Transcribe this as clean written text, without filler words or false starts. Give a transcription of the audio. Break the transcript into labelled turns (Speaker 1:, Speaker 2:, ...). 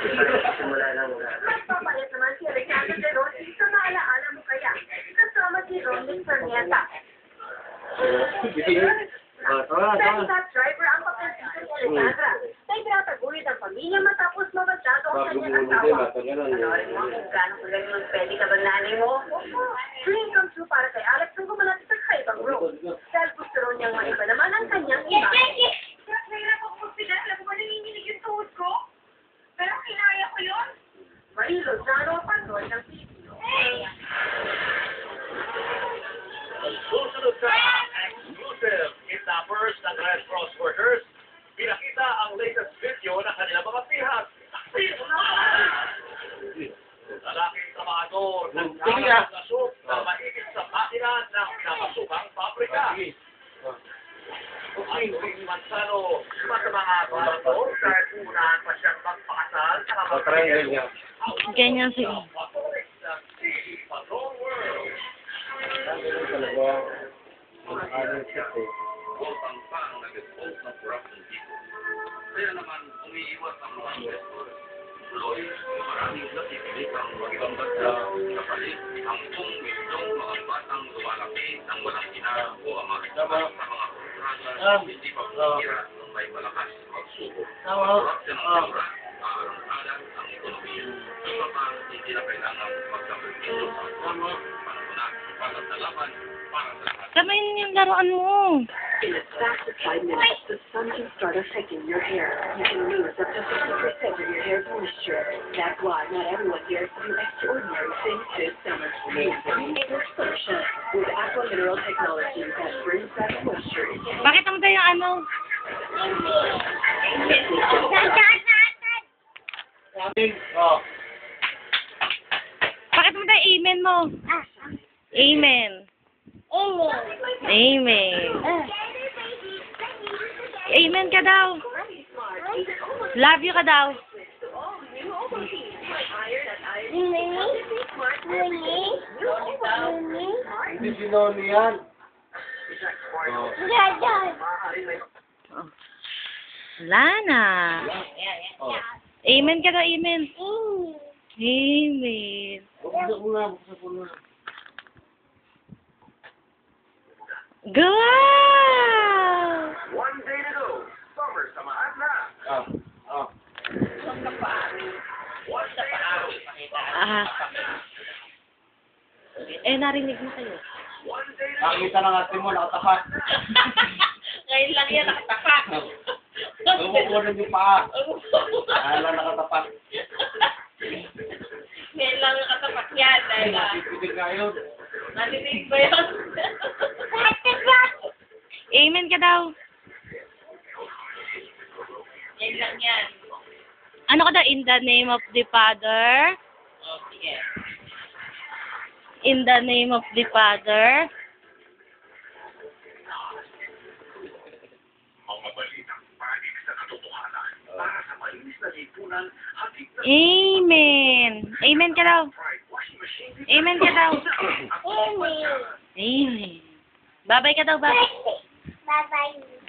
Speaker 1: Simula lang.
Speaker 2: Magpapalit naman si Ricardo de Ron, sa naalaala mo kaya, kasama si Ronald Sarnieta. Petronas driver ang kapatid ni Alejandra. May tinataguyod ang pamilya matapos mabasyado ang kanyang asawa. Panoorin mo kung gano'ng kagaling ang pwede ka ba nanay mo? Dream come true para kay Alex kung gumanap sa kaibang role. Dahil gusto rin niyang maiba naman ang kanyang imahe.
Speaker 3: Nahirap ako magpila. Alam mo ba nanginginig yung tuhod ko? Pero kinaya ko yun.
Speaker 2: Marilo, Jano, Panoy ng Pilipino.
Speaker 4: Susunod sa exclusive kidnappers ng Red Cross workers, pinakita ang latest video ng kanilang mga pihak. Lalaking trabahador ng nakasok na maigit sa makina ng nakasukang pabrika. Ang Luis Manzano, sa mga trabahador, kahit unahan pa siyang magpakasal sa kapatid.
Speaker 5: Ganyan siya.
Speaker 6: Pang nag-expose ng corruption dito. Kaya naman, umiiwas ang mga investor. Tuloy, maraming nasipilit ang mag-ibang bansa kapalit ang buong mismong mga batang lumalaki ng walang ina o ama sa mga kontrata hindi pa pumira ng may malakas magsubok. Corruption ang simura, aarang-alang ang ekonomiya. Ito pa, hindi na kailangan magkapagpito sa pangunan para sa laban, para sa lahat.
Speaker 5: Gamayin yung laruan mo.
Speaker 7: In a fast of 5 minutes, the sun can start affecting your hair. You can lose up to 50% of your hair's moisture. That's why not everyone dares to do extraordinary things this summer. English Solution with Aqua Mineral Technology that brings back moisture.
Speaker 5: Bakit ang tayo ano? Bakit mo tayo amen mo? Amen. Amen. Amen ka daw. Love you ka daw.
Speaker 1: Hindi sinoni yan.
Speaker 5: Oh. Wala na. Amen ka daw, amen. Amen.
Speaker 1: Buksan ko na, buksan ko na.
Speaker 5: Go!
Speaker 4: One day to go. Summer sa mahal na. One day to go.
Speaker 5: Ah. Narinig mo kayo.
Speaker 4: One day to go.
Speaker 1: Nakita ng ate mo, nakatapat.
Speaker 3: Ngayon lang yan nakatapat.
Speaker 1: Lumukunan yung paa. Kaya lang nakatapat.
Speaker 3: Ngayon lang nakatapat yan. Dahil
Speaker 1: Nakikinig nga yun.
Speaker 3: narinig ba yun?
Speaker 5: Amen ka daw.
Speaker 3: Ngayon lang yan.
Speaker 5: Ano ka daw? In the name of the Father?
Speaker 3: O, sige.
Speaker 5: In the name of the Father?
Speaker 4: Mga balitang panig sa katotohanan para sa malinis na lipunan, hati na
Speaker 5: Amen. Amen ka daw.
Speaker 4: fried washing machine.
Speaker 5: Amen ka daw. Amen. Bye-bye ka daw, bye.
Speaker 2: Bye-bye.